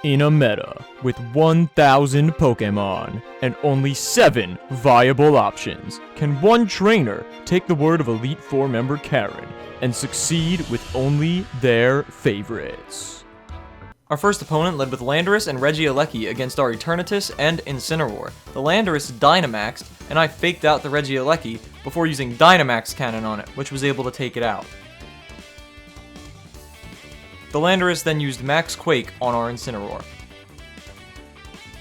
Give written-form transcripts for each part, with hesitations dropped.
In a meta with 1,000 Pokémon and only 7 viable options, can one trainer take the word of Elite Four member Karen and succeed with only their favorites? Our first opponent led with Landorus and Regieleki against our Eternatus and Incineroar. The Landorus Dynamaxed, and I faked out the Regieleki before using Dynamax Cannon on it, which was able to take it out. The Landorus then used Max Quake on our Incineroar.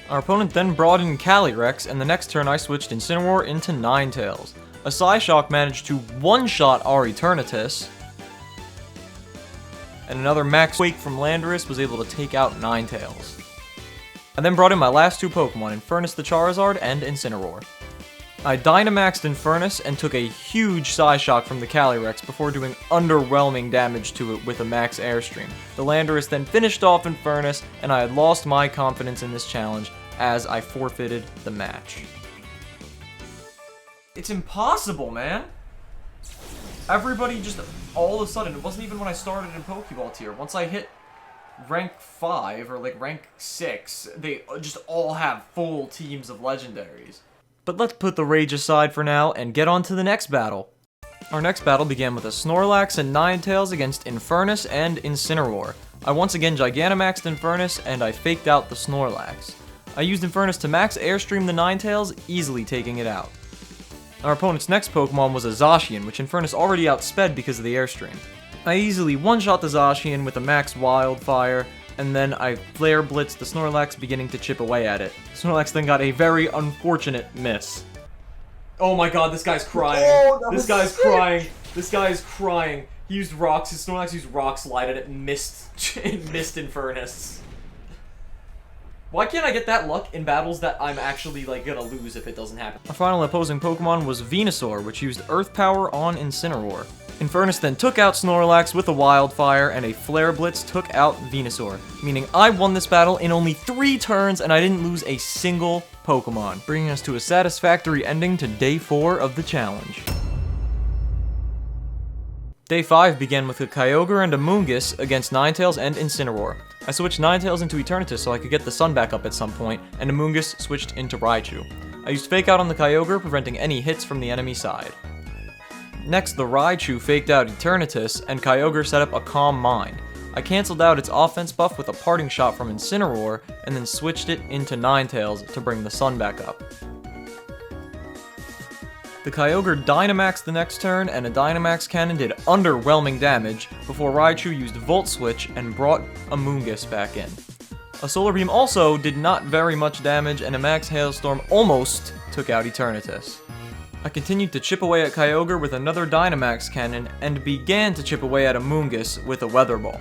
Our opponent then brought in Calyrex, and the next turn I switched Incineroar into Ninetales. A Psyshock managed to one-shot our Eternatus, and another Max Quake from Landorus was able to take out Ninetales. I then brought in my last two Pokemon, Infernus the Charizard and Incineroar. I Dynamaxed Infernus and took a huge Psyshock from the Calyrex before doing underwhelming damage to it with a Max Airstream. The Landorus then finished off Infernus, and I had lost my confidence in this challenge as I forfeited the match. It's impossible, man! Everybody just, all of a sudden, it wasn't even when I started in Pokeball tier. Once I hit rank 5, or like rank 6, they just all have full teams of legendaries. But let's put the rage aside for now and get on to the next battle. Our next battle began with a Snorlax and Ninetales against Infernus and Incineroar. I once again Gigantamaxed Infernus and I faked out the Snorlax. I used Infernus to max Airstream the Ninetales, easily taking it out. Our opponent's next Pokemon was a Zacian, which Infernus already outsped because of the Airstream. I easily one-shot the Zacian with a max Wildfire, and then I Flare Blitzed the Snorlax, beginning to chip away at it. Snorlax then got a very unfortunate miss. Oh my god, this guy's crying. This guy's crying. This guy's crying. He used Rocks. His Snorlax used Rock Slide, and it missed Infernus. Why can't I get that luck in battles that I'm actually, like, gonna lose if it doesn't happen? Our final opposing Pokemon was Venusaur, which used Earth Power on Incineroar. Infernus then took out Snorlax with a Wildfire, and a Flare Blitz took out Venusaur, meaning I won this battle in only 3 turns and I didn't lose a single Pokemon, bringing us to a satisfactory ending to Day 4 of the challenge. Day 5 began with a Kyogre and a Moongus against Ninetales and Incineroar. I switched Ninetales into Eternatus so I could get the sun back up at some point, and a Moongus switched into Raichu. I used Fake Out on the Kyogre, preventing any hits from the enemy side. Next, the Raichu faked out Eternatus, and Kyogre set up a Calm Mind. I cancelled out its offense buff with a Parting Shot from Incineroar, and then switched it into Ninetales to bring the sun back up. The Kyogre Dynamaxed the next turn, and a Dynamax Cannon did underwhelming damage, before Raichu used Volt Switch and brought a Moongus back in. A Solar Beam also did not very much damage, and a Max Hailstorm almost took out Eternatus. I continued to chip away at Kyogre with another Dynamax Cannon, and began to chip away at a Moongus with a Weather Ball.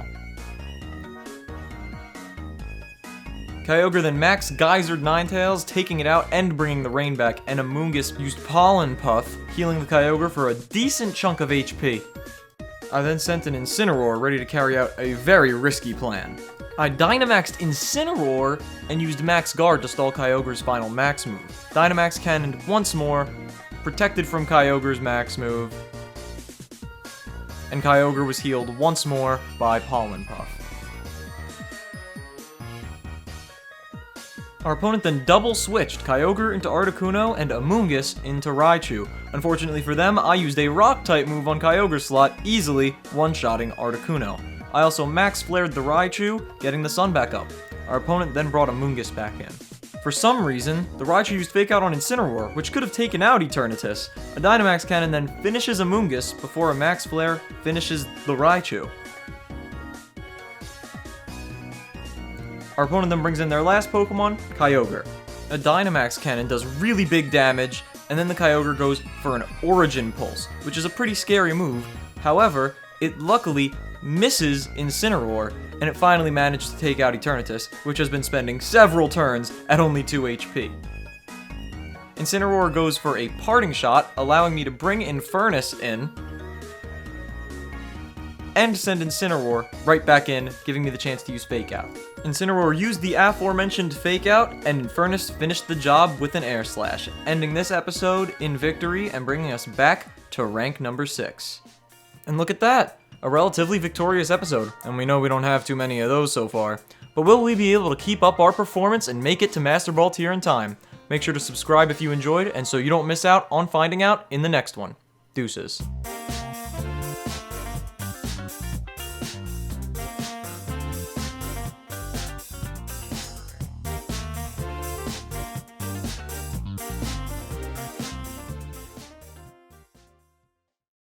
Kyogre then Max Geysered Ninetales, taking it out and bringing the rain back, and a Moongus used Pollen Puff, healing the Kyogre for a decent chunk of HP. I then sent an Incineroar ready to carry out a very risky plan. I Dynamaxed Incineroar and used Max Guard to stall Kyogre's final Max move. Dynamax Cannoned once more, protected from Kyogre's Max move, and Kyogre was healed once more by Pollen Puff. Our opponent then double switched Kyogre into Articuno and Amoonguss into Raichu. Unfortunately for them, I used a Rock-type move on Kyogre's slot, easily one-shotting Articuno. I also max flared the Raichu, getting the sun back up. Our opponent then brought Amoonguss back in. For some reason, the Raichu used Fake Out on Incineroar, which could have taken out Eternatus. A Dynamax Cannon then finishes Amoonguss before a Max Flare finishes the Raichu. Our opponent then brings in their last Pokemon, Kyogre. A Dynamax Cannon does really big damage, and then the Kyogre goes for an Origin Pulse, which is a pretty scary move. However, it luckily misses Incineroar, and it finally managed to take out Eternatus, which has been spending several turns at only 2 HP. Incineroar goes for a Parting Shot, allowing me to bring Infernus in, and send Incineroar right back in, giving me the chance to use Fake Out. Incineroar used the aforementioned Fake Out, and Infernus finished the job with an Air Slash, ending this episode in victory and bringing us back to rank number 6. And look at that! A relatively victorious episode, and we know we don't have too many of those so far. but will we be able to keep up our performance and make it to Master Ball tier in time? Make sure to subscribe if you enjoyed, and so you don't miss out on finding out in the next one. Deuces.